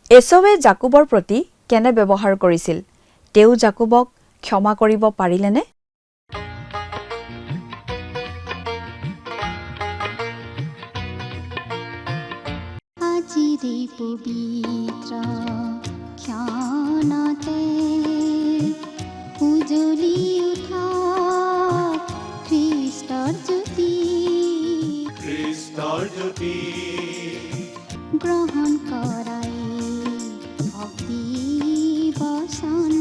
এছৱে জাকুবৰ প্ৰতি কেনে ব্যৱহাৰ কৰিছিল? তেওঁ জাকুবক ক্ষমা কৰিব পাৰিলেনে? আজিৰে পবিত্ৰ ক্ষণতে উজ্বলি উঠা খ্ৰীষ্টৰ জ্যোতি গ্ৰহণ কৰাই ভক্তি বচন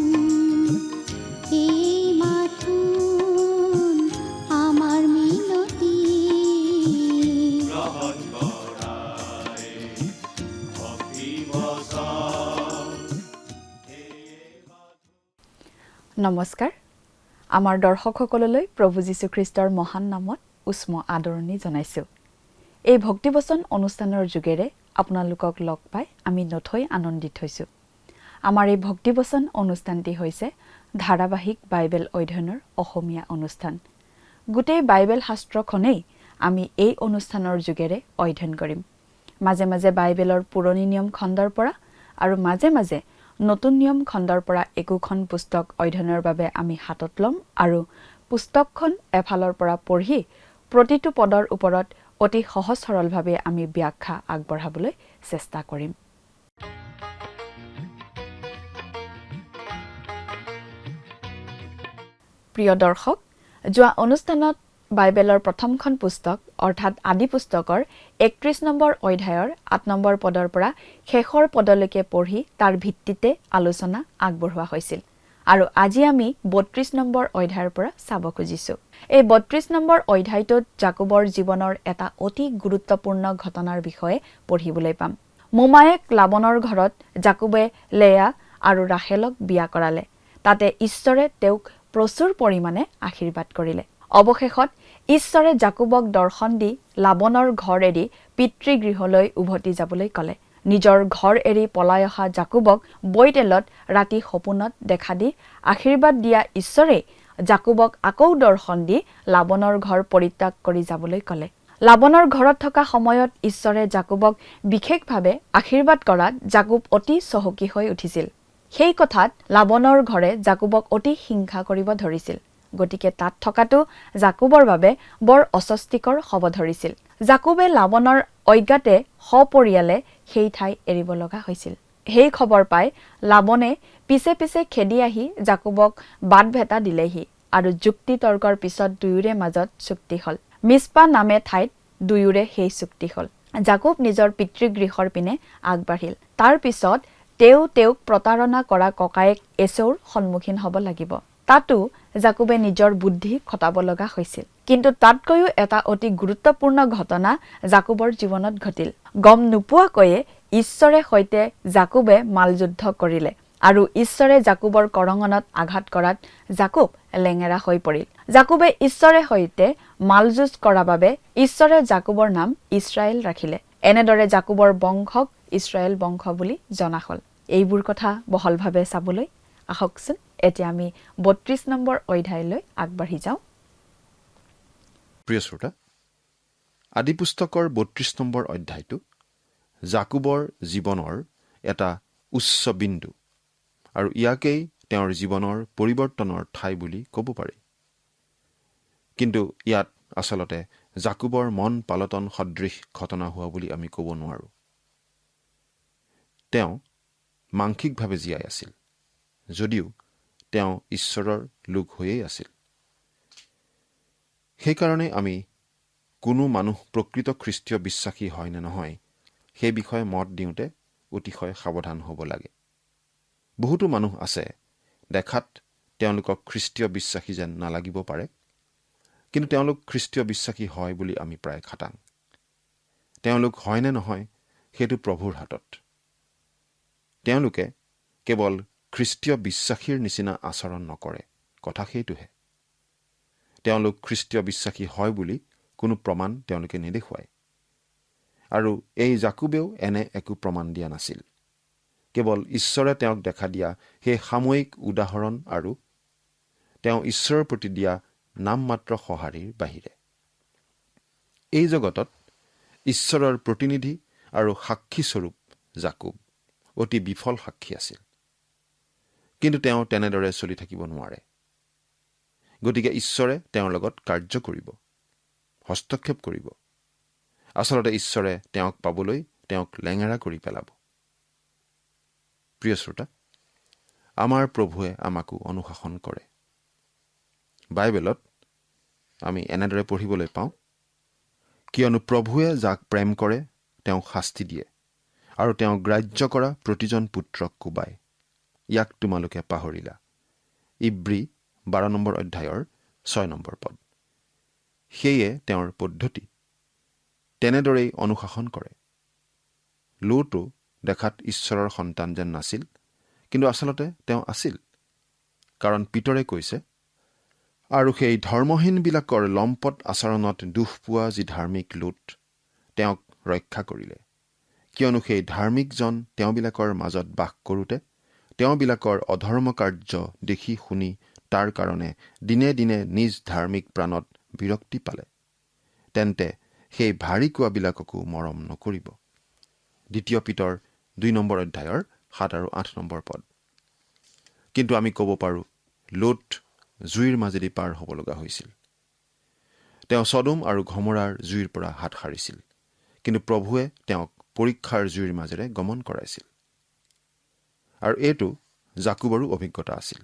এই মাথোন আমাৰ মিনতি গ্ৰহণ কৰাই ভক্তি বচন। নমস্কাৰ। আমাৰ দৰ্শকসকললৈ প্ৰভু যীশুখ্ৰীষ্টৰ মহান নামত উষ্ম আদৰণি জনাইছোঁ। এই ভক্তিবচন অনুষ্ঠানৰ যোগেৰে আপোনালোকক লগ পাই আমি নথৈ আনন্দিত হৈছোঁ। আমাৰ এই ভক্তিবচন অনুষ্ঠানটি হৈছে ধাৰাবাহিক বাইবেল অধ্যয়নৰ অসমীয়া অনুষ্ঠান। গোটেই বাইবেল শাস্ত্ৰখনেই আমি এই অনুষ্ঠানৰ যোগেৰে অধ্যয়ন কৰিম। মাজে মাজে বাইবেলৰ পুৰণি নিয়ম খণ্ডৰ পৰা আৰু মাজে মাজে নতুন নিয়ম খণ্ডৰ পৰা একোখন পুস্তক অধ্যয়নৰ বাবে আমি হাতত ল'ম আৰু পুস্তকখন এফালৰ পৰা পঢ়ি প্ৰতিটো পদৰ ওপৰত অতি সহজ সৰলভাৱে আমি ব্যাখ্যা আগবঢ়াবলৈ চেষ্টা কৰিম। প্ৰিয় দৰ্শক, যোৱা অনুষ্ঠানত বাইবেলৰ প্ৰথমখন পুস্তক অৰ্থাৎ আদি পুস্তকৰ 31 নম্বৰ অধ্যায়ৰ 8 নম্বৰ পদৰ পৰা শেষৰ পদলৈকে পঢ়ি তাৰ ভিত্তিতে আলোচনা আগবঢ়োৱা হৈছিল। আৰু আজি আমি 32 নম্বৰ অধ্যায়ৰ পৰা চাব খুজিছোঁ। এই 32 নম্বৰ অধ্যায়টোত জাকুবৰ জীৱনৰ এটা অতি গুৰুত্বপূৰ্ণ ঘটনাৰ বিষয়ে পঢ়িবলৈ পাম। মোমায়েক লাবনৰ ঘৰত জাকুবে লেয়া আৰু ৰাহেলক বিয়া কৰালে। তাতে ঈশ্বৰে তেওঁক প্ৰচুৰ পৰিমাণে আশীৰ্বাদ কৰিলে। অৱশেষত ঈশ্বৰে জাকুবক দৰ্শন দি লাবনৰ ঘৰ এৰি পিতৃগৃহলৈ উভতি যাবলৈ ক'লে। নিজৰ ঘৰ এৰি পলাই অহা জাকুবক বৈতেলত ৰাতি সপোনত দেখা দি আশীৰ্বাদ দিয়া ঈশ্বৰে জাকুবক আকৌ দৰ্শন দি লাবনৰ ঘৰ পৰিত্যাগ কৰি যাবলৈ ক'লে। লাবনৰ ঘৰত থকা সময়ত ঈশ্বৰে জাকুবক বিশেষভাৱে আশীৰ্বাদ কৰাত জাকুব অতি চহকী হৈ উঠিছিল। সেই কথাত লাবনৰ ঘৰে জাকুবক অতি হিংসা কৰিব ধৰিছিল। গতিকে তাত থকাটো জাকুবৰ বাবে বৰ অস্বস্তিকৰ হ'ব ধৰিছিল। জাকুবে লাবনৰ অজ্ঞাতে সপৰিয়ালে সেই ঠাই এৰিব লগা হৈছিল। সেই খবৰ পাই লাবনে পিছে পিছে খেদি আহি জাকুবক বাট ভেটা দিলেহি আৰু যুক্তি তৰ্কৰ পিছত দুয়োৰে মাজত চুক্তি হ'ল। মিছপা নামে ঠাইত দুয়োৰে সেই চুক্তি হ'ল। জাকুব নিজৰ পিতৃগৃহৰ পিনে আগবাঢ়িল। তাৰ পিছত তেওঁক প্ৰতাৰণা কৰা ককায়েক এছৌৰ সন্মুখীন হ'ব লাগিব। তাতো জাকুবে নিজৰ বুদ্ধি খটাব লগা হৈছিল। কিন্তু তাতকৈও এটা অতি গুৰুত্বপূৰ্ণ ঘটনা জাকুবৰ জীৱনত ঘটিল। গম নোপোৱাকৈয়ে ঈশ্বৰে সৈতে জাকুবে মালযুদ্ধ কৰিলে আৰু ঈশ্বৰে জাকুবৰ কৰঙনত আঘাত কৰাত জাকুব লেঙেৰা হৈ পৰিল। জাকুবে ঈশ্বৰে সৈতে মালযুঁজ কৰা বাবে ঈশ্বৰে জাকুবৰ নাম ইছৰাইল ৰাখিলে। এনেদৰে জাকুবৰ বংশক ইছৰাইল বংশ বুলি জনা হ'ল। এইবোৰ কথা বহলভাৱে চাবলৈ আহকচোন এতিয়া আমি 32 নম্বৰ অধ্যায়লৈ আগবাঢ়ি যাওঁ। প্ৰিয় শ্ৰোতা, আদি পুস্তকৰ 32 নম্বৰ অধ্যায়টো জাকুবৰ জীৱনৰ এটা উচ্চ বিন্দু আৰু ইয়াকেই তেওঁৰ জীৱনৰ পৰিৱৰ্তনৰ ঠাই বুলি ক'ব পাৰি। কিন্তু ইয়াত আচলতে জাকুবৰ মন পালটন সদৃশ ঘটনা হোৱা বুলি আমি ক'ব নোৱাৰোঁ। তেওঁ মাংসিকভাৱে জীয়াই আছিল, যদিও তেওঁ ঈশ্বৰৰ লোক হৈয়েই আছিল। সেইকাৰণে আমি কোনো মানুহ প্ৰকৃত খ্ৰীষ্টীয় বিশ্বাসী হয় নে নহয় সেই বিষয়ে মত দিওঁতে অতিশয় সাৱধান হ'ব লাগে। বহুতো মানুহ আছে, দেখাত তেওঁলোকক খ্ৰীষ্টীয় বিশ্বাসী যেন নালাগিব পাৰে, কিন্তু তেওঁলোক খ্ৰীষ্টীয় বিশ্বাসী হয় বুলি আমি প্ৰায় খাটাং। তেওঁলোক হয় নে নহয় সেইটো প্ৰভুৰ হাতত। তেওঁলোকে কেৱল খ্ৰীষ্টীয় বিশ্বাসীৰ নিচিনা আচৰণ নকৰে, কথা সেইটোহে। তেওঁলোক খ্ৰীষ্টীয় বিশ্বাসী হয় বুলি কোনো প্ৰমাণ তেওঁলোকে নেদেখুৱায়। আৰু এই জাকুবেও এনে একো প্ৰমাণ দিয়া নাছিল। কেৱল ঈশ্বৰে তেওঁক দেখা দিয়া সেই সাময়িক উদাহৰণ আৰু তেওঁ ঈশ্বৰৰ প্ৰতি দিয়া নামমাত্ৰ সঁহাৰিৰ বাহিৰে। এই জগতত ঈশ্বৰৰ প্ৰতিনিধি আৰু সাক্ষীস্বৰূপ জাকুব, অতি বিফল সাক্ষী আছিল। কিন্তু তেওঁ তেনেদৰে চলি থাকিব নোৱাৰে। গতিকে ঈশ্বৰে তেওঁৰ লগত কাৰ্য কৰিব, হস্তক্ষেপ কৰিব। আচলতে ঈশ্বৰে তেওঁক পাবলৈ তেওঁক লেঙেৰা কৰি পেলাব। প্ৰিয় শ্ৰোতা, আমাৰ প্ৰভুৱে আমাকো অনুশাসন কৰে। বাইবেলত আমি এনেদৰে পঢ়িবলৈ পাওঁ, কিয়নো প্ৰভুৱে যাক প্ৰেম কৰে তেওঁক শাস্তি দিয়ে, আৰু তেওঁ গ্ৰাহ্য কৰা প্ৰতিজন পুত্ৰক কোবায়। ইয়াক তোমালোকে পাহৰিলা। ইব্ৰী 12 নম্বৰ অধ্যায়ৰ 6 নম্বৰ পদ। সেয়ে তেওঁৰ পদ্ধতি তেনেদৰেই অনুশাসন কৰে। লোতো দেখাত ঈশ্বৰৰ সন্তান যেন নাছিল, কিন্তু আচলতে তেওঁ আছিল। কাৰণ পিতৰে কৈছে, আৰু সেই ধৰ্মহীনবিলাকৰ লম্পট আচৰণত দুখ পোৱা যি ধাৰ্মিক লোত তেওঁক ৰক্ষা কৰিলে, কিয়নো সেই ধাৰ্মিকজন তেওঁবিলাকৰ মাজত বাস কৰোঁতে তেওঁবিলাকৰ অধৰ্ম কাৰ্য দেখি শুনি তাৰ কাৰণে দিনে দিনে নিজ ধাৰ্মিক প্ৰাণত বিৰক্তি পালে। তেন্তে সেই ভাৰী কোৱাবিলাককো মৰম নকৰিব। 2 পিতৰ 2 নম্বৰ অধ্যায়ৰ 7 আৰু 8 নম্বৰ পদ। কিন্তু আমি ক'ব পাৰোঁ, লোত জুইৰ মাজেদি পাৰ হ'ব লগা হৈছিল। তেওঁ ছদোম আৰু গমোৰাৰ জুইৰ পৰা হাত সাৰিছিল, কিন্তু প্ৰভুৱে তেওঁক পৰীক্ষাৰ জুইৰ মাজেৰে গমন কৰাইছিল। আৰু এইটো জাকুবৰো অভিজ্ঞতা আছিল।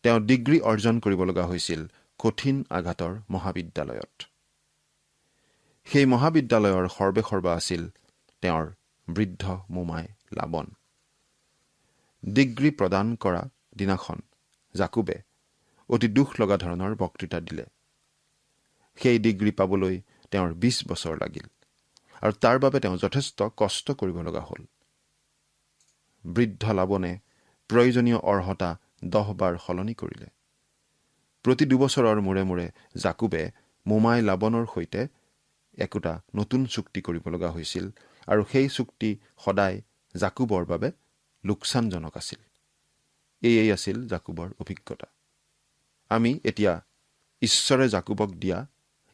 তেওঁ ডিগ্ৰী অৰ্জন কৰিব লগা হৈছিল কঠিন আঘাতৰ মহাবিদ্যালয়ত। সেই মহাবিদ্যালয়ৰ সৰ্বেসৰ্বা আছিল তেওঁৰ বৃদ্ধ মোমাই লাবন। ডিগ্ৰী প্ৰদান কৰা দিনাখন জাকুবে অতি দুখ লগা ধৰণৰ বক্তৃতা দিলে। সেই ডিগ্ৰী পাবলৈ তেওঁৰ 20 বছৰ লাগিল, আৰু তাৰ বাবে তেওঁ যথেষ্ট কষ্ট কৰিব লগা হ'ল। বৃদ্ধ লাবনে প্ৰয়োজনীয় অৰ্হতা 10 বাৰ সলনি কৰিলে। প্ৰতি 2 বছৰৰ মূৰে মূৰে জাকুবে মোমাই লাবনৰ সৈতে একোটা নতুন চুক্তি কৰিব লগা হৈছিল, আৰু সেই চুক্তি সদায় জাকুবৰ বাবে লোকচানজনক আছিল। এয়েই আছিল জাকুবৰ অভিজ্ঞতা। আমি এতিয়া ঈশ্বৰে জাকুবক দিয়া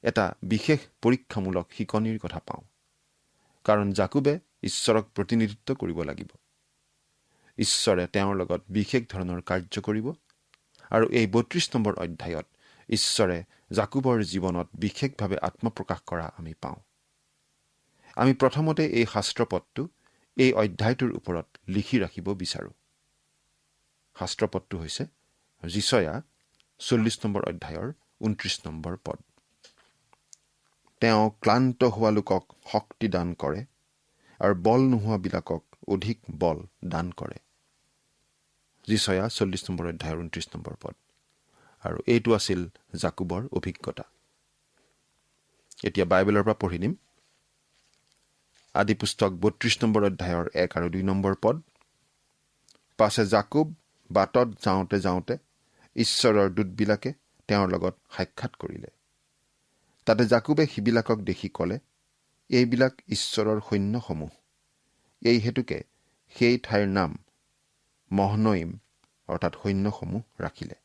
এটা বিশেষ পৰীক্ষামূলক শিকনিৰ কথা পাওঁ। কাৰণ জাকুবে ঈশ্বৰক প্ৰতিনিধিত্ব কৰিব লাগিব। ঈশ্বৰে তেওঁৰ লগত বিশেষ ধৰণৰ কাৰ্য কৰিব, আৰু এই 32 নম্বৰ অধ্যায়ত ঈশ্বৰে জাকুবৰ জীৱনত বিশেষভাৱে আত্মপ্ৰকাশ কৰা আমি পাওঁ। আমি প্ৰথমতে এই শাস্ত্ৰপদটো এই অধ্যায়টোৰ ওপৰত লিখি ৰাখিব বিচাৰোঁ। শাস্ত্ৰপদটো হৈছে যিচয়া 40 নম্বৰ অধ্যায়ৰ 29 নম্বৰ পদ। তেওঁ ক্লান্ত হোৱা লোকক শক্তি দান কৰে, আৰু বল নোহোৱাবিলাকক অধিক বল দান কৰে। যিচয়া 40 নম্বৰ অধ্যায়ৰ 29 নম্বৰ পদ। আৰু এইটো আছিল জাকুবৰ অভিজ্ঞতা। এতিয়া বাইবেলৰ পৰা পঢ়ি দিম। আদি পুস্তক 32 নম্বৰ অধ্যায়ৰ 1 আৰু 2 নম্বৰ পদ। পাছে জাকুব বাটত যাওঁতে যাওঁতে ঈশ্বৰৰ দূতবিলাকে তেওঁৰ লগত সাক্ষাৎ কৰিলে। তাতে জাকুবে সিবিলাকক দেখি ক'লে, এইবিলাক ঈশ্বৰৰ সৈন্যসমূহ। এই হেতুকে সেই ঠাইৰ নাম মহনঈম অৰ্থাৎ সৈন্যসমূহ ৰাখিলে।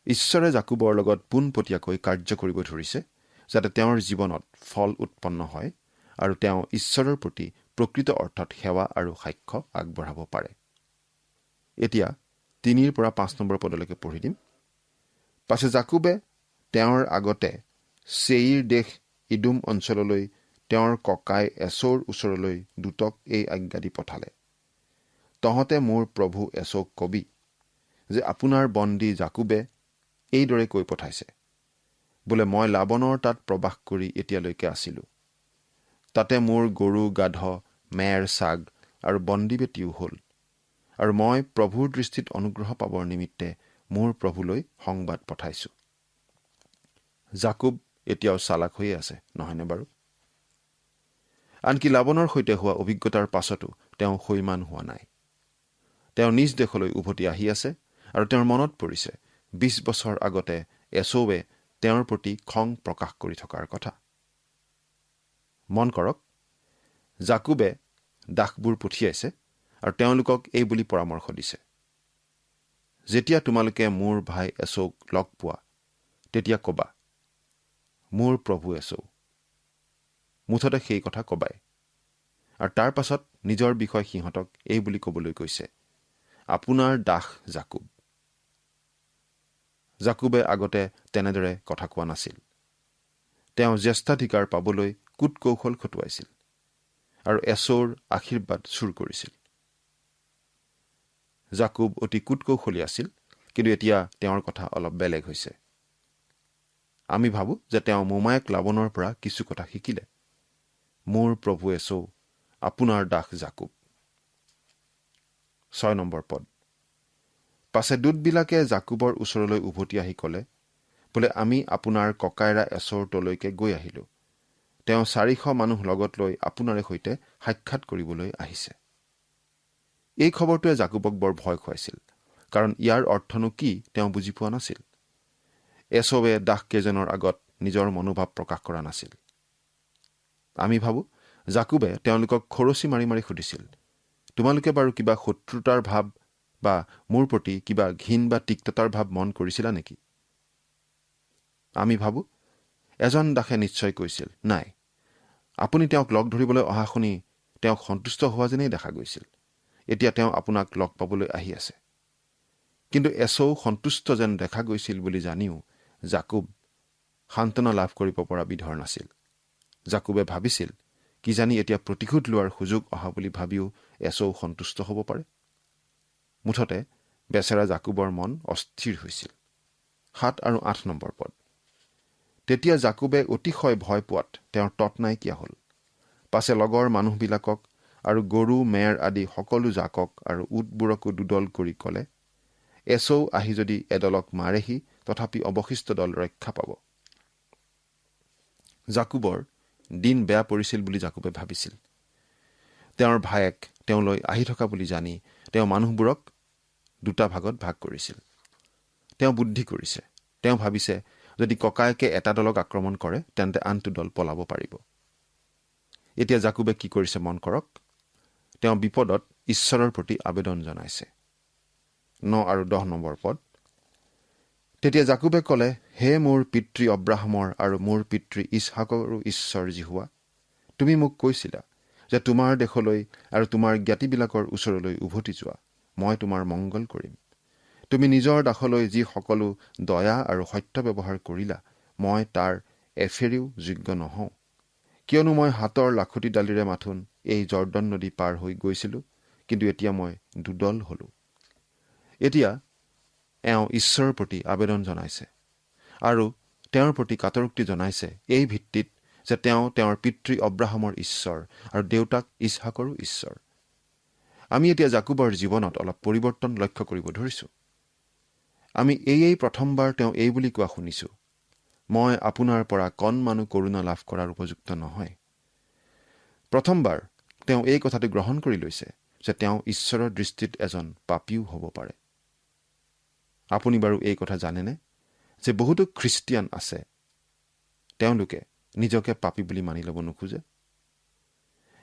ঈশ্বৰে জাকুবৰ লগত পোনপটীয়াকৈ কাৰ্য কৰিব ধৰিছে, যাতে তেওঁৰ জীৱনত ফল উৎপন্ন হয়, আৰু তেওঁ ঈশ্বৰৰ প্ৰতি প্ৰকৃত অৰ্থত সেৱা আৰু সাক্ষ্য আগবঢ়াব পাৰে। এতিয়া 3 পৰা 5 নম্বৰ পদলৈকে পঢ়ি দিম। পাছে জাকুবে তেওঁৰ আগতে ছেইৰ দেশ ইদুম অঞ্চললৈ তেওঁৰ ককাই এছৌৰ ওচৰলৈ দূতক এই আজ্ঞা দি পঠালে, তহঁতে মোৰ প্ৰভু এছৌক কবি যে আপোনাৰ বন্দী জাকুবে এইদৰে কৈ পঠাইছে, বোলে মই লাবনৰ তাত প্ৰবাস কৰি এতিয়ালৈকে আছিলোঁ। তাতে মোৰ গৰু গাধ মেৰ ছাগ আৰু বন্দী বেটীও হ'ল, আৰু মই প্ৰভুৰ দৃষ্টিত অনুগ্ৰহ পাবৰ নিমিত্তে মোৰ প্ৰভুলৈ সংবাদ পঠাইছোঁ। জাকুব এতিয়াও চালাক হৈয়ে আছে, নহয়নে বাৰু? আনকি লাবনৰ সৈতে হোৱা অভিজ্ঞতাৰ পাছতো তেওঁ সৈমান হোৱা নাই। তেওঁ নিজ দেশলৈ উভতি আহি আছে, আৰু তেওঁৰ মনত পৰিছে 20 বছৰ আগতে এছৌৱে তেওঁৰ প্ৰতি খং প্ৰকাশ কৰি থকাৰ কথা। মন কৰক, জাকুবে দাসবোৰ পঠিয়াইছে, আৰু তেওঁলোকক এই বুলি পৰামৰ্শ দিছে, যেতিয়া তোমালোকে মোৰ ভাই এছৌক লগ পোৱা, তেতিয়া ক'বা, মোৰ প্ৰভু এছৌ। মুঠতে সেই কথা ক'বাই। আৰু তাৰ পাছত নিজৰ বিষয়ে সিহঁতক এই বুলি ক'বলৈ কৈছে, আপোনাৰ দাস জাকুব। জাকুবে আগতে তেনেদৰে কথা কোৱা নাছিল। তেওঁ জ্যেষ্ঠাধিকাৰ পাবলৈ কুট কৌশল খটুৱাইছিল আৰু এছৌৰ আশীৰ্বাদ চুৰ কৰিছিল। জাকুব অতি কুটকৌশলী আছিল, কিন্তু এতিয়া তেওঁৰ কথা অলপ বেলেগ হৈছে। আমি ভাবোঁ যে তেওঁ মোমায়েক লাবনৰ পৰা কিছু কথা শিকিলে। মোৰ প্ৰভু এছৌ, আপোনাৰ দাস জাকুব। 6 নম্বৰ পদ। পাছে দূতবিলাকে জাকুবৰ ওচৰলৈ উভতি আহি ক'লে, বোলে আমি আপোনাৰ ককাইৰা এছৌৰ তলৈকে গৈ আহিলোঁ। তেওঁ 400 মানুহ লগত লৈ আপোনাৰে সৈতে সাক্ষাৎ কৰিবলৈ আহিছে। এই খবৰটোৱে জাকুবক বৰ ভয় খুৱাইছিল, কাৰণ ইয়াৰ অৰ্থনো কি তেওঁ বুজি পোৱা নাছিল। এছৌৱে দাসকেইজনৰ আগত নিজৰ মনোভাৱ প্ৰকাশ কৰা নাছিল। আমি ভাবোঁ জাকুবে তেওঁলোকক খৰচি মাৰি মাৰি সুধিছিল, তোমালোকে বাৰু কিবা শত্ৰুতাৰ ভাৱ বা মোৰ প্ৰতি কিবা ঘিণ বা তিক্ততাৰ ভাৱ মন কৰিছিলা নেকি? আমি ভাবোঁ এজন দাসে নিশ্চয় কৈছিল, নাই, আপুনি তেওঁক লগ ধৰিবলৈ অহা শুনি তেওঁক সন্তুষ্ট হোৱা যেনেই দেখা গৈছিল। এতিয়া তেওঁ আপোনাক লগ পাবলৈ আহি আছে। কিন্তু এছৌ সন্তুষ্ট যেন দেখা গৈছিল বুলি জানিও জাকুব সান্তনা লাভ কৰিব পৰা বিধৰ নাছিল। জাকুবে ভাবিছিল, কিজানি এতিয়া প্ৰতিশোধ লোৱাৰ সুযোগ অহা বুলি ভাবিও এছৌ সন্তুষ্ট হ'ব পাৰে। মুঠতে বেচেৰা জাকুবৰ মন অস্থিৰ হৈছিল। 7 আৰু 8 নম্বৰ পদ। তেতিয়া জাকুবে অতিশয় ভয় পোৱাত তেওঁৰ তৎ নাইকিয়া হ'ল। পাছে লগৰ মানুহবিলাকক আৰু গৰু মেৰ আদি সকলো জাকক আৰু উটবোৰকো দুদল কৰি ক'লে, এছৌ আহি যদি এদলক মাৰেহি, তথাপি অৱশিষ্ট দল ৰক্ষা পাব। জাকুবৰ দিন বেয়া পৰিছিল বুলি জাকুবে ভাবিছিল। তেওঁৰ ভায়েক তেওঁলৈ আহি থকা বুলি জানি তেওঁ মানুহবোৰক 2টা ভাগত ভাগ কৰিছিল। তেওঁ বুদ্ধি কৰিছে। তেওঁ ভাবিছে, যদি ককায়েকে এটা দলক আক্ৰমণ কৰে, তেন্তে আনটো দল পলাব পাৰিব। এতিয়া জাকুবে কি কৰিছে মন কৰক। তেওঁ বিপদত ঈশ্বৰৰ প্ৰতি আবেদন জনাইছে। 9 আৰু 10 নম্বৰ পদ। তেতিয়া জাকুবে ক'লে, হে মোৰ পিতৃ অব্ৰাহামৰ আৰু মোৰ পিতৃ ইছহাকৰো ঈশ্বৰ জিহুৱা, তুমি মোক কৈছিলা যে তোমাৰ দেশলৈ আৰু তোমাৰ জ্ঞাতিবিলাকৰ ওচৰলৈ উভতি যোৱা, মই তোমাৰ মংগল কৰিম। তুমি নিজৰ দাসলৈ যি সকলো দয়া আৰু সত্য ব্যৱহাৰ কৰিলা, মই তাৰ এফেৰিও যোগ্য নহওঁ। কিয়নো মই হাতৰ লাখুটিডালিৰে মাথোন এই জৰ্দন নদী পাৰ হৈ গৈছিলোঁ, কিন্তু এতিয়া মই দুদল হলো। এতিয়া এওঁ ঈশ্বৰৰ প্ৰতি আবেদন জনাইছে আৰু তেওঁৰ প্ৰতি কাটৰোক্তি জনাইছে এই ভিত্তিত যে তেওঁ তেওঁৰ পিতৃ অব্ৰাহামৰ ঈশ্বৰ আৰু দেউতাক ইছহাকৰো ঈশ্বৰ। আমি এতিয়া জাকুবৰ জীৱনত অলপ পৰিৱৰ্তন লক্ষ্য কৰিব ধৰিছোঁ। আমি এই প্ৰথমবাৰ তেওঁ এই বুলি কোৱা শুনিছোঁ, মই আপোনাৰ পৰা কণমানো কৰোণা লাভ কৰাৰ উপযুক্ত নহয়। প্ৰথমবাৰ তেওঁ এই কথাটো গ্ৰহণ কৰি লৈছে যে তেওঁ ঈশ্বৰৰ দৃষ্টিত এজন পাপীও হ'ব পাৰে। আপুনি বাৰু এই কথা জানেনে যে বহুতো খ্ৰীষ্টিয়ান আছে, তেওঁলোকে নিজকে পাপী বুলি মানি ল'ব নোখোজে।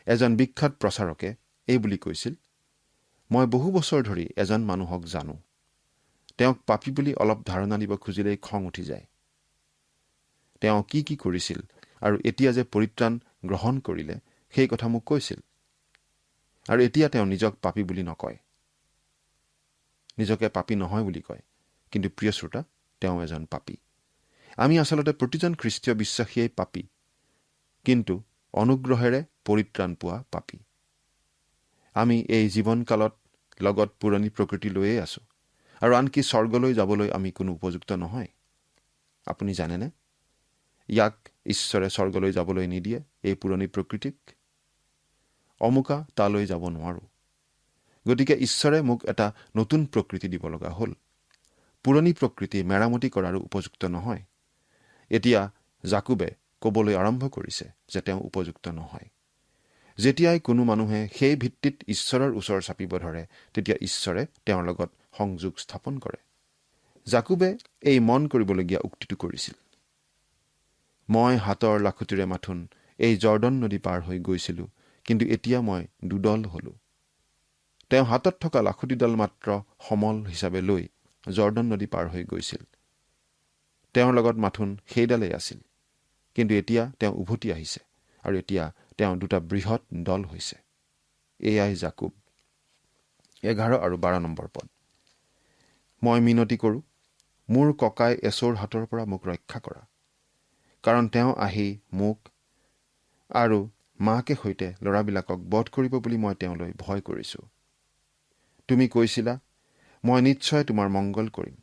এজন বিখ্যাত প্ৰচাৰকে এই বুলি কৈছিল, মই বহু বছৰ ধৰি এজন মানুহক জানো, তেওঁক পাপী বুলি অলপ ধাৰণা দিব খুজিলেই খং উঠি যায়। তেওঁ কি কি কৰিছিল আৰু এতিয়া যে পৰিত্ৰাণ গ্ৰহণ কৰিলে সেই কথা মোক কৈছিল। আৰু এতিয়া তেওঁ নিজক পাপী বুলি নকয়, নিজকে পাপী নহয় বুলি কয়। কিন্তু প্ৰিয় শ্ৰোতা, তেওঁ এজন পাপী। আমি আচলতে প্ৰতিজন খ্ৰীষ্টীয় বিশ্বাসীয়েই পাপী, কিন্তু অনুগ্ৰহেৰে পৰিত্ৰাণ পোৱা পাপী। আমি এই জীৱনকালত লগত পুৰণি প্ৰকৃতি লৈয়ে আছো আৰু আনকি স্বৰ্গলৈ যাবলৈ আমি কোনো উপযুক্ত নহয়। আপুনি জানেনে, ইয়াক ঈশ্বৰে স্বৰ্গলৈ যাবলৈ নিদিয়ে, এই পুৰণি প্ৰকৃতিক। অমুকা তালৈ যাব নোৱাৰো। গতিকে ঈশ্বৰে মোক এটা নতুন প্ৰকৃতি দিব লগা হ'ল। পুৰণি প্ৰকৃতি মেৰামতি কৰাৰো উপযুক্ত নহয়। এতিয়া জাকুবে ক'বলৈ আৰম্ভ কৰিছে যে তেওঁ উপযুক্ত নহয়। যেতিয়াই কোনো মানুহে সেই ভিত্তিত ঈশ্বৰৰ ওচৰ চাপিব ধৰে, তেতিয়া ঈশ্বৰে তেওঁৰ লগত সংযোগ স্থাপন কৰে। জাকুবে এই মন কৰিবলগীয়া উক্তিটো কৰিছিল, মই হাতৰ লাখুটিৰে মাথোন এই জৰ্দন নদী পাৰ হৈ গৈছিলোঁ, কিন্তু এতিয়া মই দুদল হলো। তেওঁ হাতত থকা লাখুটিডাল মাত্ৰ সমল হিচাপে লৈ জৰ্দন নদী পাৰ হৈ গৈছিল। তেওঁৰ লগত মাথোন সেইডালেই আছিল, কিন্তু এতিয়া তেওঁ উভতি আহিছে আৰু এতিয়া তেওঁ 2টা বৃহৎ দল হৈছে। এয়াই জাকুব। 11 আৰু 12 নম্বৰ পদ। মই মিনতি কৰোঁ, মোৰ ককাই এছৌৰ হাতৰ পৰা মোক ৰক্ষা কৰা, কাৰণ তেওঁ আহি মোক আৰু মাকে সৈতে ল'ৰাবিলাকক বধ কৰিব বুলি মই তেওঁলৈ ভয় কৰিছোঁ। তুমি কৈছিলা, মই নিশ্চয় তোমাৰ মংগল কৰিম,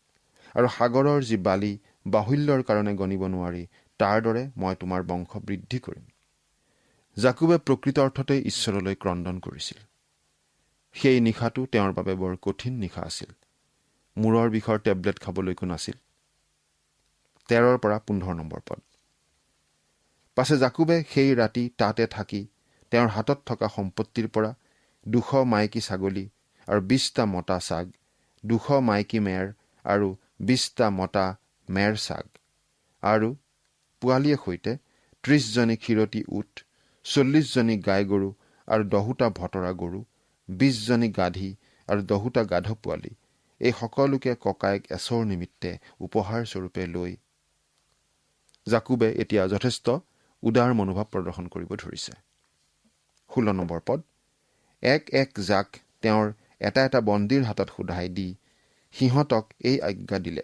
আৰু সাগৰৰ যি বালি বাহুল্যৰ কাৰণে গণিব নোৱাৰি, তাৰ দৰে মই তোমাৰ বংশ বৃদ্ধি কৰিম। জাকুবে প্ৰকৃত অৰ্থতেই ঈশ্বৰলৈ ক্ৰন্দন কৰিছিল। সেই নিশাটো তেওঁৰ বাবে বৰ কঠিন নিশা আছিল। মূৰৰ বিষৰ টেবলেট খাবলৈকো নাছিল। 13 পৰা 15 নম্বৰ পদ। পাছে জাকুবে সেই ৰাতি তাতে থাকি তেওঁৰ হাতত থকা সম্পত্তিৰ পৰা 200 মাইকী ছাগলী আৰু 20টা মতা ছাগ, 200 মাইকী মেৰ আৰু 20টা মতা মেৰ ছাগ, আৰু পোৱালীয়ে সৈতে 30জনী ক্ষীৰতী উট, 40জনী গাই গৰু আৰু 10টা ভতৰা গৰু, 20জনী গাধী আৰু 10টা গাধ পোৱালী, এই সকলোকে ককায়েক এছৌৰ নিমিত্তে উপহাৰ স্বৰূপে লৈ জাকুবে এতিয়া যথেষ্ট উদাৰ মনোভাৱ প্ৰদৰ্শন কৰিব ধৰিছে। 16 নম্বৰ পদ। এক জাক তেওঁৰ এটা এটা বন্দীৰ হাতত সোধাই দি সিহঁতক এই আজ্ঞা দিলে,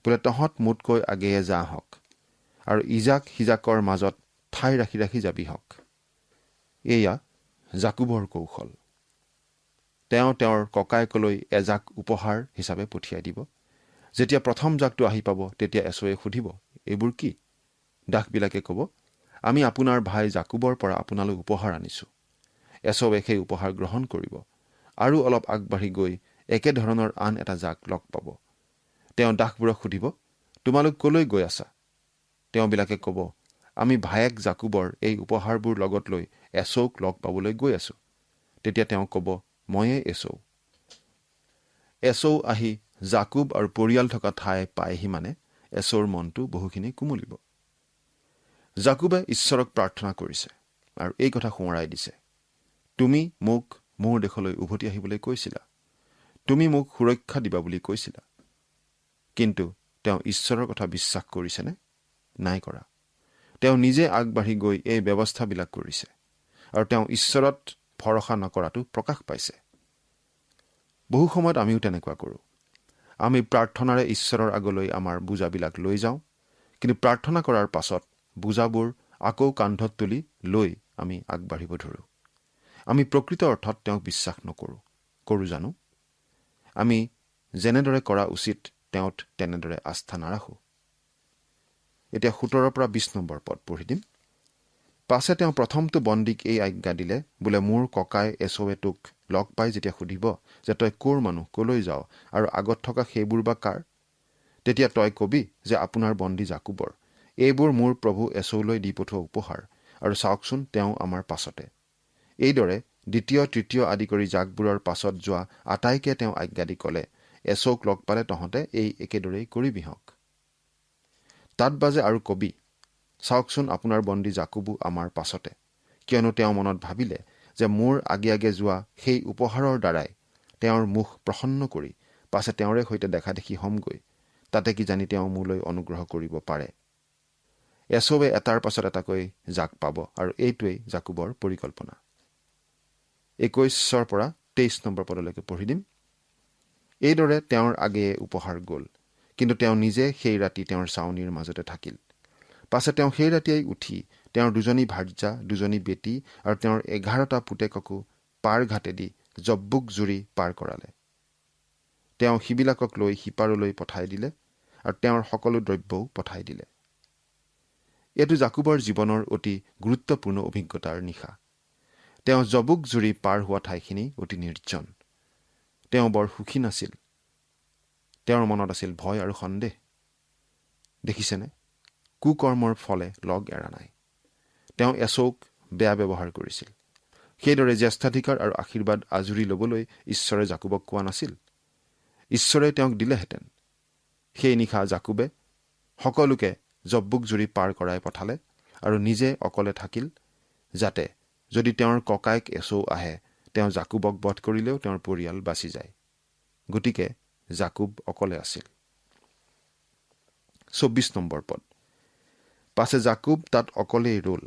বোলে তহঁত মোতকৈ আগেয়ে যা হওক, আৰু ইজাক সিজাকৰ মাজত ঠাই ৰাখি ৰাখি যাবি হওক। এয়া জাকুবৰ কৌশল। তেওঁ তেওঁৰ ককায়েকলৈ এজাক উপহাৰ হিচাপে পঠিয়াই দিব। যেতিয়া প্ৰথম জাকটো আহি পাব, তেতিয়া এছৌৱে সুধিব, এইবোৰ কি? দাসবিলাকে ক'ব, আমি আপোনাৰ ভাই জাকুবৰ পৰা আপোনালৈ উপহাৰ আনিছোঁ। এছৌৱে সেই উপহাৰ গ্ৰহণ কৰিব আৰু অলপ আগবাঢ়ি গৈ একেধৰণৰ আন এটা জাক লগ পাব। তেওঁ দাসবোৰক সুধিব, তোমালোক কলৈ গৈ আছা? তেওঁবিলাকে ক'ব, আমি ভায়েক জাকুবৰ এই উপহাৰবোৰ লগত লৈ এছৌক লগ পাবলৈ গৈ আছোঁ। তেতিয়া তেওঁ ক'ব, ময়েই এছৌ। এছৌ আহি জাকুব আৰু পৰিয়াল থকা ঠাই পায়হি মানে এছৌৰ মনটো বহুখিনি কোমলিব। জাকুবে ঈশ্বৰক প্ৰাৰ্থনা কৰিছে আৰু এই কথা সোঁৱৰাই দিছে, তুমি মোক মোৰ দেশলৈ উভতি আহিবলৈ কৈছিলা, তুমি মোক সুৰক্ষা দিবা বুলি কৈছিলা। কিন্তু তেওঁ ঈশ্বৰৰ কথা বিশ্বাস কৰিছেনে? নাই কৰা। তেওঁ নিজে আগবাঢ়ি গৈ এই ব্যৱস্থাবিলাক কৰিছে আৰু তেওঁ ঈশ্বৰত ভৰসা নকৰাটো প্ৰকাশ পাইছে। বহু সময়ত আমিও তেনেকুৱা কৰোঁ। আমি প্ৰাৰ্থনাৰে ঈশ্বৰৰ আগলৈ আমাৰ বোজাবিলাক লৈ যাওঁ, কিন্তু প্ৰাৰ্থনা কৰাৰ পাছত বোজাবোৰ আকৌ কান্ধত তুলি লৈ আমি আগবাঢ়িব ধৰোঁ। আমি প্ৰকৃত অৰ্থত তেওঁক বিশ্বাস নকৰোঁ। কৰোঁ জানো? আমি যেনেদৰে কৰা উচিত তেওঁত তেনেদৰে আস্থা নাৰাখোঁ। এতিয়া 17 পৰা 20 নম্বৰ পদ পঢ়ি দিম। পাছে তেওঁ প্ৰথমটো বন্দীক এই আজ্ঞা দিলে, বোলে মোৰ ককাই এছৌৱে তোক লগ পাই যেতিয়া সুধিব যে তই ক'ৰ মানুহ, কলৈ যাৱ, আৰু আগত থকা সেইবোৰ বা কাৰ, তেতিয়া তই কবি যে আপোনাৰ বন্দী জাকুবৰ। এইবোৰ মোৰ প্ৰভু এছৌলৈ দি পঠোৱা উপহাৰ, আৰু চাওকচোন তেওঁ আমাৰ পাছতে। এইদৰে দ্বিতীয় তৃতীয় আদি কৰি জাকবোৰৰ পাছত যোৱা আটাইকে তেওঁ আজ্ঞা দি ক'লে, এছৌক লগ পালে তহঁতে এই একেদৰেই কৰিবি হওক। তাত বাজে আৰু কবি, চাওকচোন আপোনাৰ বন্দী জাকুবো আমাৰ পাছতে, কিয়নো তেওঁ মনত ভাবিলে যে মোৰ আগে আগে যোৱা সেই উপহাৰৰ দ্বাৰাই তেওঁৰ মুখ প্ৰসন্ন কৰি পাছে তেওঁৰে সৈতে দেখা দেখি হ'মগৈ, তাতে কিজানি তেওঁ মোলৈ অনুগ্ৰহ কৰিব পাৰে। এছৌৱে এটাৰ পাছত এটাকৈ জাক পাব, আৰু এইটোৱেই জাকুবৰ পৰিকল্পনা। 21 পৰা 23 নম্বৰ পদলৈকে পঢ়ি দিম। এইদৰে তেওঁৰ আগেয়ে উপহাৰ গ'ল, কিন্তু তেওঁ নিজে সেই ৰাতি তেওঁৰ ছাউনিৰ মাজতে থাকিল। পাছে তেওঁ সেই ৰাতিয়েই উঠি তেওঁৰ 2জনী ভাৰ্যা, 2জনী বেটী আৰু তেওঁৰ 11টা পুতেককো পাৰ ঘাটেদি জব্বুক জুৰি পাৰ কৰালে। তেওঁ সিবিলাকক লৈ সিপাৰলৈ পঠাই দিলে আৰু তেওঁৰ সকলো দ্ৰব্যও পঠাই দিলে। এইটো জাকুবৰ জীৱনৰ অতি গুৰুত্বপূৰ্ণ অভিজ্ঞতাৰ নিশা। তেওঁ জব্বুক জুৰি পাৰ হোৱা ঠাইখিনি অতি নিৰ্জন। তেওঁ বৰ সুখী নাছিল। তেওঁৰ মনত আছিল ভয় আৰু সন্দেহ। দেখিছেনে, কুকৰ্মৰ ফলে লগ এৰা নাই। তেওঁ এছৌক বেয়া ব্যৱহাৰ কৰিছিল। সেইদৰে জ্যেষ্ঠাধিকাৰ আৰু আশীৰ্বাদ আজুৰি ল'বলৈ ঈশ্বৰে জাকুবক কোৱা নাছিল। ঈশ্বৰে তেওঁক দিলেহেঁতেন। সেই নিশা জাকুবে সকলোকে জব্বুক জুৰি পাৰ কৰাই পঠালে আৰু নিজে অকলে থাকিল, যাতে যদি তেওঁৰ ককায়েক এছৌ আহে, তেওঁ জাকুবক বধ কৰিলেও তেওঁৰ পৰিয়াল বাচি যায়। গতিকে জাকুব অকলে আছিল। 24 নম্বৰ পদ। পাছে জাকুব তাত অকলেই ৰ'ল।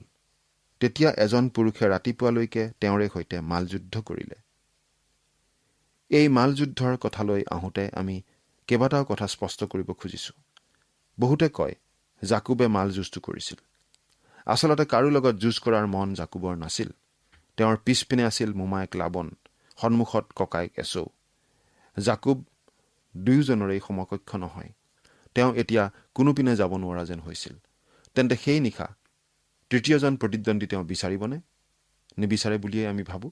তেতিয়া এজন পুৰুষে ৰাতিপুৱালৈকে তেওঁৰে সৈতে মালযুদ্ধ কৰিলে। এই মালযুদ্ধৰ কথালৈ আহোঁতে আমি কেইবাটাও কথা স্পষ্ট কৰিব খুজিছোঁ। বহুতে কয় জাকুবে মালযুঁজটো কৰিছিল। আচলতে কাৰো লগত যুঁজ কৰাৰ মন জাকুবৰ নাছিল। তেওঁৰ পিছপিনে আছিল মোমায়েক লাবন, সন্মুখত ককায়েক এছৌ। জাকুব দুয়োজনৰেই সমকক্ষ নহয়। তেওঁ এতিয়া কোনোপিনে যাব নোৱাৰা যেন হৈছিল। তেন্তে সেই নিশা তৃতীয়জন প্ৰতিদ্বন্দ্বী তেওঁ বিচাৰিবনে? নিবিচাৰে বুলিয়েই আমি ভাবোঁ।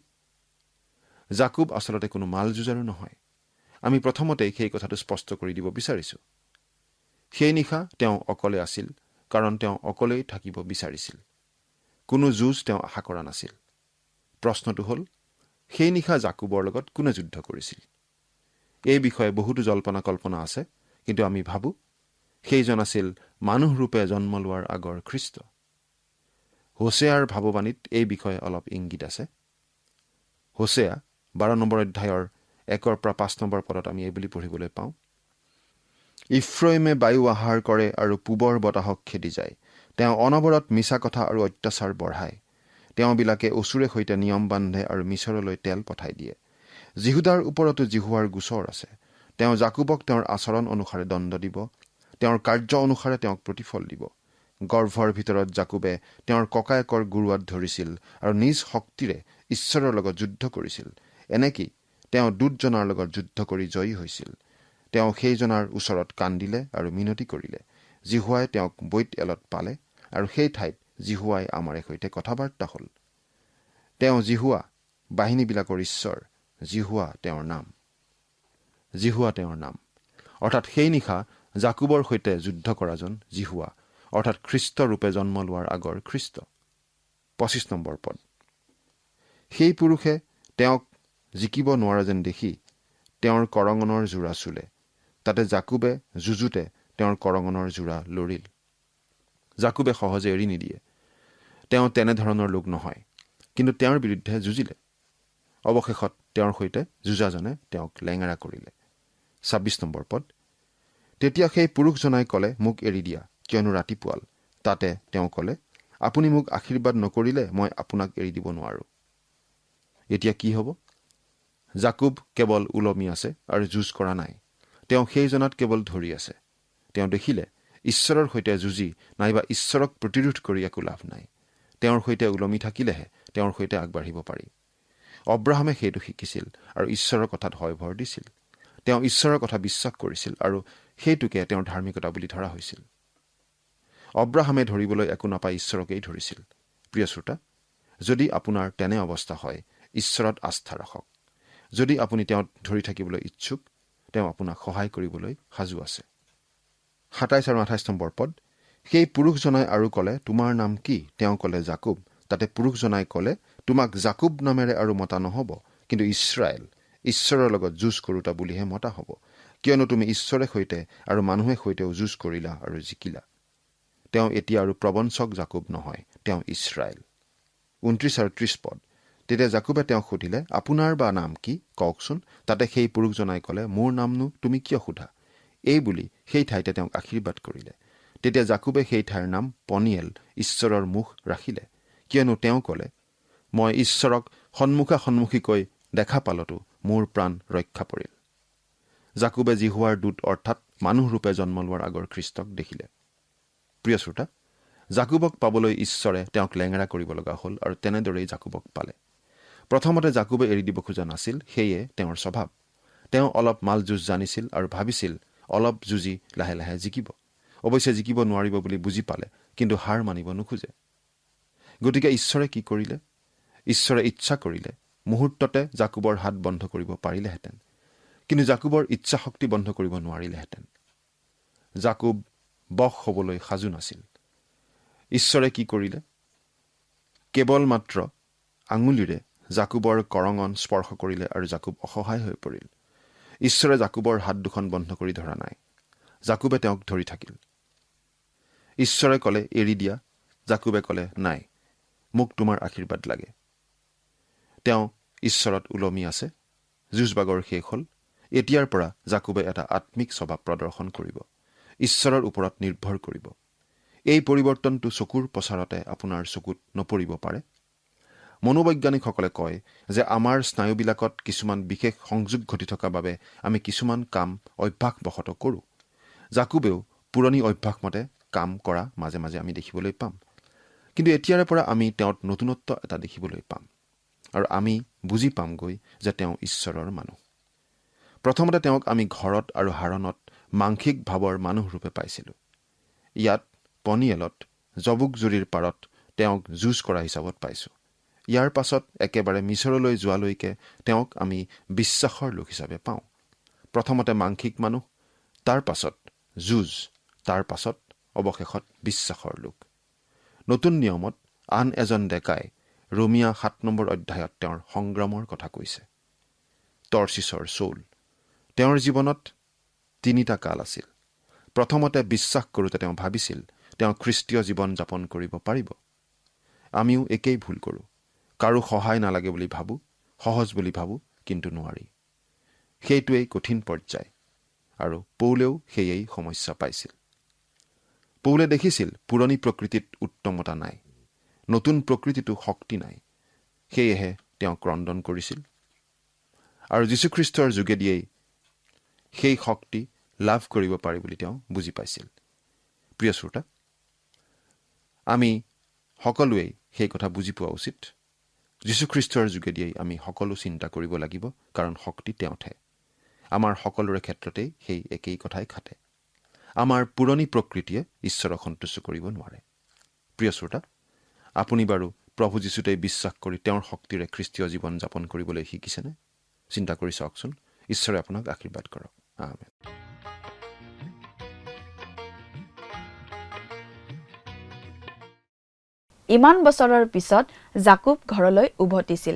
জাকুব আচলতে কোনো মালযুঁজাৰু নহয়। আমি প্ৰথমতেই সেই কথাটো স্পষ্ট কৰি দিব বিচাৰিছোঁ। সেই নিশা তেওঁ অকলে আছিল, কাৰণ তেওঁ অকলেই থাকিব বিচাৰিছিল। কোনো যুঁজ তেওঁ আশা কৰা নাছিল। প্ৰশ্নটো হ'ল, সেই নিশা জাকুবৰ লগত কোনে যুদ্ধ কৰিছিল? এই বিষয়ে বহুতো জল্পনা কল্পনা আছে, কিন্তু আমি ভাবোঁ সেইজন আছিল মানুহৰূপে জন্ম লোৱাৰ আগৰ খ্ৰীষ্ট। হোছেয়াৰ ভাৱবাণীত এই বিষয়ে অলপ ইংগিত আছে। হোছেয়া 12 নম্বৰ অধ্যায়ৰ 1-5 নম্বৰ পদত আমি এই বুলি পঢ়িবলৈ পাওঁ, ইফ্ৰইমে বায়ু আহাৰ কৰে আৰু পূবৰ বতাহক খেদি যায়। তেওঁ অনবৰত মিছা কথা আৰু অত্যাচাৰ বঢ়ায়। তেওঁবিলাকে অচুৰে সৈতে নিয়ম বান্ধে আৰু মিছৰলৈ তেল পঠাই দিয়ে। জিহুদাৰ ওপৰতো জিহুৱাৰ গোচৰ আছে। তেওঁ জাকুবক তেওঁৰ আচৰণ অনুসাৰে দণ্ড দিব, তেওঁৰ কাৰ্য অনুসাৰে তেওঁক প্ৰতিফল দিব। গৰ্ভৰ ভিতৰত জাকুবে তেওঁৰ ককায়েকৰ গুৰুৱাত ধৰিছিল আৰু নিজ শক্তিৰে ঈশ্বৰৰ লগত যুদ্ধ কৰিছিল। এনেকি তেওঁ দূতজনাৰ লগত যুদ্ধ কৰি জয়ী হৈছিল। তেওঁ সেইজনাৰ ওচৰত কান্দিলে আৰু মিনতি কৰিলে। জিহুৱাই তেওঁক বৈত এলত পালে আৰু সেই ঠাইত জিহুৱাই আমাৰে সৈতে কথা বাৰ্তা হ'ল। তেওঁ জিহুৱা, বাহিনীবিলাকৰ ঈশ্বৰ। জিহুৱা তেওঁৰ নাম। জিহুৱা তেওঁৰ নাম। অৰ্থাৎ সেই নিশা জাকুবৰ সৈতে যুদ্ধ কৰাজন জিহুৱা, অৰ্থাৎ খ্ৰীষ্ট ৰূপে জন্ম লোৱাৰ আগৰ খ্ৰীষ্ট। 25 নম্বৰ পদ, সেই পুৰুষে তেওঁক জিকিব নোৱাৰা যেন দেখি তেওঁৰ কৰঙনৰ জোৰা চুলে। তাতে জাকুবে যুঁজোতে তেওঁৰ কৰঙনৰ জোৰা লৰিল। জাকুবে সহজে এৰি নিদিয়ে। তেওঁ তেনেধৰণৰ লোক নহয়, কিন্তু তেওঁৰ বিৰুদ্ধে যুঁজিলে। অৱশেষত তেওঁৰ সৈতে যুঁজাজনে তেওঁক লেঙেৰা কৰিলে। 26 নম্বৰ পদ, তেতিয়া সেই পুৰুষজনাই ক'লে, মোক এৰি দিয়া, কিয়নো ৰাতিপুৱাল। তাতে তেওঁ ক'লে, আপুনি মোক আশীৰ্বাদ নকৰিলে মই আপোনাক এৰি দিব নোৱাৰো। এতিয়া কি হ'ব? জাকুব কেৱল ওলমি আছে আৰু যুঁজ কৰা নাই। তেওঁ সেইজনাত কেৱল ধৰি আছে। তেওঁ দেখিলে ঈশ্বৰৰ সৈতে যুঁজি নাইবা ঈশ্বৰক প্ৰতিৰোধ কৰি একো লাভ নাই। তেওঁৰ সৈতে ওলমি থাকিলেহে তেওঁৰ সৈতে আগবাঢ়িব পাৰি। অব্ৰাহামে সেইটো শিকিছিল আৰু ঈশ্বৰৰ কথাত হয়ভৰ দিছিল। তেওঁ ঈশ্বৰৰ কথা বিশ্বাস কৰিছিল আৰু সেইটোকে তেওঁৰ ধাৰ্মিকতা বুলি ধৰা হৈছিল। অব্ৰাহামে ধৰিবলৈ একো নাপাই ঈশ্বৰকেই ধৰিছিল। প্ৰিয় শ্ৰোতা, যদি আপোনাৰ তেনে অৱস্থা হয়, ঈশ্বৰত আস্থা ৰাখক। যদি আপুনি তেওঁত ধৰি থাকিবলৈ ইচ্ছুক, তেওঁ আপোনাক সহায় কৰিবলৈ সাজু আছে। 27 আৰু 28 নম্বৰ পদ, সেই পুৰুষজনাই আৰু ক'লে, তোমাৰ নাম কি? তেওঁ ক'লে, জাকুব। তাতে পুৰুষজনাই ক'লে, তোমাক জাকুব নামেৰে আৰু মতা নহ'ব, কিন্তু ইছৰাইল, ঈশ্বৰৰ লগত যুঁজ কৰোতা বুলিহে মতা হ'ব, কিয়নো তুমি ঈশ্বৰে সৈতে আৰু মানুহে সৈতেও যুঁজ কৰিলা আৰু জিকিলা। তেওঁ এতিয়া আৰু প্ৰবঞ্চক জাকুব নহয়, তেওঁ ইছৰাইল। 29 আৰু 30 পদ, তেতিয়া জাকুবে তেওঁক সুধিলে, আপোনাৰ বা নাম কি? কওকচোন। তাতে সেই পুৰুষজনাই ক'লে, মোৰ নামনো তুমি কিয় সোধা? এই বুলি সেই ঠাইতে তেওঁক আশীৰ্বাদ কৰিলে। তেতিয়া জাকুবে সেই ঠাইৰ নাম পনিয়েল, ঈশ্বৰৰ মুখ ৰাখিলে, কিয়নো তেওঁ ক'লে, মই ঈশ্বৰক সন্মুখাসন্মুখীকৈ দেখা পালতো মোৰ প্ৰাণ ৰক্ষা পৰিল। জাকুবে জিহুৱাৰ দূত অৰ্থাৎ মানুহৰূপে জন্ম লোৱাৰ আগৰ খ্ৰীষ্টক দেখিলে। প্ৰিয় শ্ৰোতা, জাকুবক পাবলৈ ঈশ্বৰে তেওঁক লেঙেৰা কৰিব লগা হ'ল আৰু তেনেদৰেই জাকুবক পালে। প্ৰথমতে জাকুবে এৰি দিব খোজা নাছিল, সেয়ে তেওঁৰ স্বভাৱ। তেওঁ অলপ মাল যুঁজ জানিছিল আৰু ভাবিছিল অলপ যুঁজি লাহে লাহে জিকিব। অৱশ্যে জিকিব নোৱাৰিব বুলি বুজি পালে, কিন্তু হাৰ মানিব নোখোজে। গতিকে ঈশ্বৰে কি কৰিলে? ঈশ্বৰে ইচ্ছা কৰিলে মুহূৰ্ততে জাকুবৰ হাত বন্ধ কৰিব পাৰিলেহেঁতেন, কিন্তু জাকুবৰ ইচ্ছা শক্তি বন্ধ কৰিব নোৱাৰিলেহেঁতেন। জাকুব বশ হ'বলৈ সাজু নাছিল। ঈশ্বৰে কি কৰিলে? কেৱল মাত্ৰ আঙুলিৰে জাকুবৰ কৰঙন স্পৰ্শ কৰিলে আৰু জাকুব অসহায় হৈ পৰিল। ঈশ্বৰে জাকুবৰ হাত দুখন বন্ধ কৰি ধৰা নাই। জাকুবে তেওঁক ধৰি থাকিল। ঈশ্বৰে ক'লে, এৰি দিয়া। জাকুবে ক'লে, নাই, মোক তোমাৰ আশীৰ্বাদ লাগে। তেওঁ ঈশ্বৰত ওলমি আছে। যুঁজবাগৰ শেষ হ'ল। এতিয়াৰ পৰা জাকুবে এটা আত্মিক স্বভাৱ প্ৰদৰ্শন কৰিব। ঈশ্বৰৰ ওপৰত নিৰ্ভৰ কৰিব। এই পৰিৱৰ্তনটো চকুৰ প্ৰচাৰতে আপোনাৰ চকুত নপৰিব পাৰে। মনোবৈজ্ঞানিকসকলে কয় যে আমাৰ স্নায়ুবিলাকত কিছুমান বিশেষ সংযোগ ঘটি থকা বাবে আমি কিছুমান কাম অভ্যাসবশত কৰোঁ। জাকুবেও পুৰণি অভ্যাসমতে কাম কৰা মাজে মাজে আমি দেখিবলৈ পাম। কিন্তু এতিয়াৰে পৰা আমি তেওঁত নতুনত্ব এটা দেখিবলৈ পাম আৰু আমি বুজি পামগৈ যে তেওঁ ঈশ্বৰৰ মানুহ। প্ৰথমতে তেওঁক আমি ঘৰত আৰু হাৰণত মাংসিক ভাৱৰ মানুহৰূপে পাইছিলোঁ। ইয়াত পনিয়েলত জবুকজুৰিৰ পাৰত তেওঁক যুঁজ কৰা হিচাপত পাইছোঁ। ইয়াৰ পাছত একেবাৰে মিছৰলৈ যোৱালৈকে তেওঁক আমি বিশ্বাসৰ লোক হিচাপে পাওঁ। প্ৰথমতে মাংসিক মানুহ, তাৰ পাছত যুঁজ, তাৰ পাছত অৱশেষত বিশ্বাসৰ লোক। নতুন নিয়মত আন এজন ডেকাই ৰোমিয়া 7 নম্বৰ অধ্যায়ত তেওঁৰ সংগ্ৰামৰ কথা কৈছে। তৰ্চিছৰ চৌল, তেওঁৰ জীৱনত 3টা কাল আছিল। প্ৰথমতে বিশ্বাস কৰোঁতে তেওঁ ভাবিছিল তেওঁ খ্ৰীষ্টীয় জীৱন যাপন কৰিব পাৰিব। আমিও একেই ভুল কৰোঁ। কাৰো সহায় নালাগে বুলি ভাবোঁ, সহজ বুলি ভাবোঁ, কিন্তু নোৱাৰি। সেইটোৱেই কঠিন পৰ্যায় আৰু পৌলেও সেয়েই সমস্যা পাইছিল। পৌলে দেখিছিল পুৰণি প্ৰকৃতিত উত্তমতা নাই, নতুন প্ৰকৃতিটো শক্তি নাই। সেয়েহে তেওঁ ক্ৰদন কৰিছিল আৰু যীশুখ্ৰীষ্টৰ যোগেদিয়েই সেই শক্তি লাভ কৰিব পাৰি বুলি তেওঁ বুজি পাইছিল। প্ৰিয় শ্ৰোতা, আমি সকলোৱেই সেই কথা বুজি পোৱা উচিত। যীশুখ্ৰীষ্টৰ যোগেদিয়েই আমি সকলো চিন্তা কৰিব লাগিব, কাৰণ শক্তি তেওঁতহে। আমাৰ সকলোৰে ক্ষেত্ৰতেই সেই একেই কথাই খাটে। আমাৰ পুৰণি প্ৰকৃতিয়ে ঈশ্বৰক সন্তুষ্ট কৰিব নোৱাৰে। প্ৰিয় শ্ৰোতা, আপুনি বাৰু প্ৰভু যীশুতেই বিশ্বাস কৰি তেওঁৰ শক্তিৰে খ্ৰীষ্টীয় জীৱন যাপন কৰিবলৈ শিকিছেনে? চিন্তা কৰি চাওকচোন। ঈশ্বৰে আপোনাক আশীৰ্বাদ কৰক। আমেন। ইমান বছৰৰ পিছত জাকুব ঘৰলৈ উভতিছিল।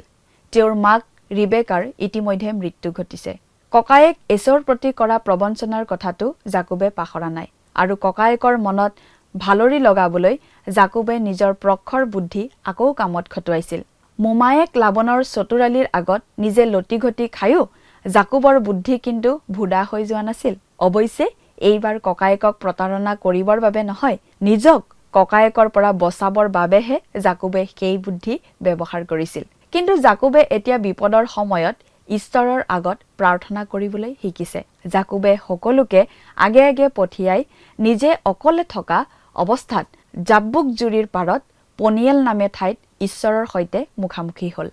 তেওঁৰ মাক ৰিবেকাৰ ইতিমধ্যে মৃত্যু ঘটিছে। ককায়েক এছৰ প্ৰতি কৰা প্ৰবঞ্চনাৰ কথাটো জাকুবে পাহৰা নাই আৰু ককায়েকৰ মনত ভালৰি লগাবলৈ জাকুবে নিজৰ প্ৰখৰ বুদ্ধি আকৌ কামত খটুৱাইছিল। মোমায়েক লাবনৰ চতুৰালিৰ আগত নিজে লটিঘটি খায়ো জাকুবৰ বুদ্ধি কিন্তু ভুদা হৈ যোৱা নাছিল। অৱশ্যে এইবাৰ ককায়েকক প্ৰতাৰণা কৰিবৰ বাবে নহয়, নিজক ককায়েকৰ পৰা বচাবৰ বাবেহে জাকুবে সেই বুদ্ধি ব্যৱহাৰ কৰিছিল। কিন্তু জাকুবে এতিয়া বিপদৰ সময়ত ঈশ্বৰৰ আগত প্ৰাৰ্থনা কৰিবলৈ শিকিছে। জাকুবে সকলোকে আগে আগে পঠিয়াই নিজে অকলে থকা অৱস্থাত জাবুকজুৰিৰ পাৰত পনিয়েল নামে ঠাইত ঈশ্বৰৰ সৈতে মুখামুখি হ'ল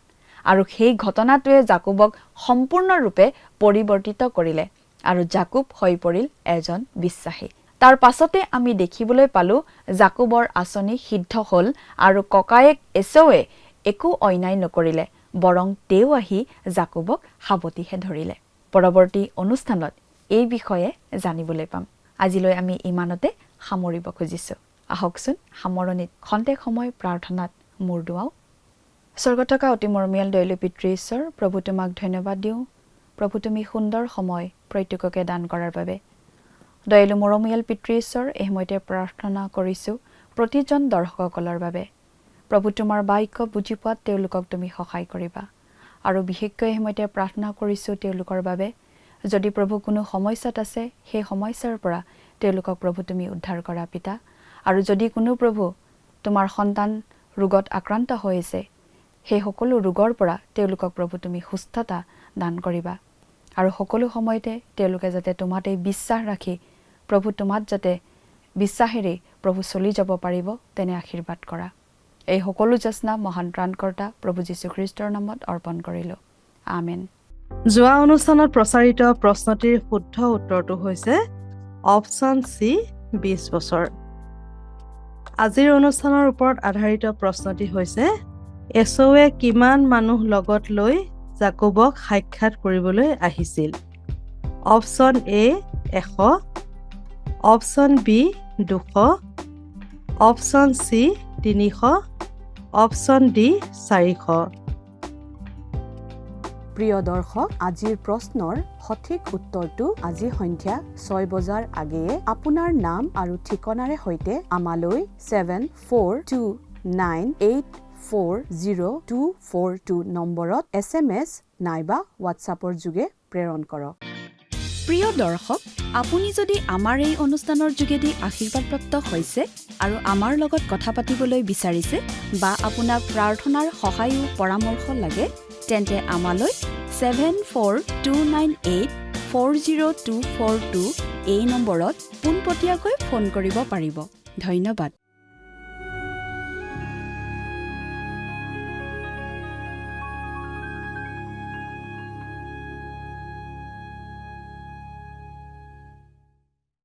আৰু সেই ঘটনাটোৱে জাকুবক সম্পূৰ্ণৰূপে পৰিৱৰ্তিত কৰিলে আৰু জাকুব হৈ পৰিল এজন বিশ্বাসী। তাৰ পাছতে আমি দেখিবলৈ পালো জাকুবৰ আঁচনি সিদ্ধ হ'ল আৰু ককায়েক এছৌৱে একো অন্যায় নকৰিলে, বৰং তেওঁ আহি জাকুবক সাৱটিহে ধৰিলে। পৰৱৰ্তী অনুষ্ঠানত এই বিষয়ে জানিবলৈ পাম। আজিলৈ আমি ইমানতে সামৰিব খুজিছোঁ। আহকচোন সামৰণিত খন্তেক সময় প্ৰাৰ্থনাত মূৰ দুৱাওঁ। স্বৰ্গত থকা অতি মৰমীয়াল দয়ালু পিতৃ ঈশ্বৰ, প্ৰভু তোমাক ধন্যবাদ দিওঁ। প্ৰভু তুমি সুন্দৰ সময় প্ৰত্যেককে দান কৰাৰ বাবে। দয়ালু মৰমীয়াল পিতৃ ঈশ্বৰ, এই সময়তে প্ৰাৰ্থনা কৰিছোঁ প্ৰতিজন দৰ্শকসকলৰ বাবে। প্ৰভু তোমাৰ বাক্য বুজি পোৱাত তেওঁলোকক তুমি সহায় কৰিবা আৰু বিশেষকৈ এই সময়তে প্ৰাৰ্থনা কৰিছোঁ তেওঁলোকৰ বাবে যদি প্ৰভু কোনো সমস্যাত আছে, সেই সমস্যাৰ পৰা তেওঁলোকক প্ৰভু তুমি উদ্ধাৰ কৰা পিতা। আৰু যদি কোনো প্ৰভু তোমাৰ সন্তান ৰোগত আক্ৰান্ত হৈ আছে, সেই সকলো ৰোগৰ পৰা তেওঁলোকক প্ৰভু তুমি সুস্থতা দান কৰিবা আৰু সকলো সময়তে তেওঁলোকে যাতে তোমাতেই বিশ্বাস ৰাখি প্ৰভু তোমাত যাতে বিশ্বাসেৰে প্ৰভু চলি যাব পাৰিব, তেনে আশীৰ্বাদ কৰা। এই সকলো যাচনা মহান ত্ৰাণকৰ্তা প্ৰভু যীশুখ্ৰীষ্টৰ নামত অৰ্পণ কৰিলোঁ। আমেন। যোৱা অনুষ্ঠানত প্ৰচাৰিত প্ৰশ্নটিৰ শুদ্ধ উত্তৰটো হৈছে অপশ্যন চি, 20 বছৰ। আজিৰ অনুষ্ঠানৰ ওপৰত আধাৰিত প্ৰশ্নটি হৈছে এছৌৱে কিমান মানুহ লগত লৈ জাকুবক সাক্ষাৎ কৰিবলৈ আহিছিল? Option A 100, option B 200, option C 300, option D 400। প্ৰিয় দৰ্শক, আজিৰ প্ৰশ্নৰ সঠিক উত্তৰটো আজি সন্ধিয়া 6 বজাৰ আগেয়ে আপোনাৰ নাম আৰু ঠিকনাৰে সৈতে আমালৈ 7429840242 নম্বৰত SMS নাইবা হোৱাটছআপৰ যোগে প্ৰেৰণ কৰক। প্ৰিয় দৰ্শক, আপুনি যদি আমাৰ এই অনুষ্ঠানৰ যোগেদি আশীৰ্বাদপ্ৰাপ্ত হৈছে আৰু আমাৰ লগত কথা পাতিবলৈ বিচাৰিছে বা আপোনাক প্ৰাৰ্থনাৰ সহায়ো পৰামৰ্শ লাগে, তেন্তে আমালৈ 7429840242 এই নম্বৰত পোনপটীয়াকৈ ফোন কৰিব পাৰিব। ধন্যবাদ।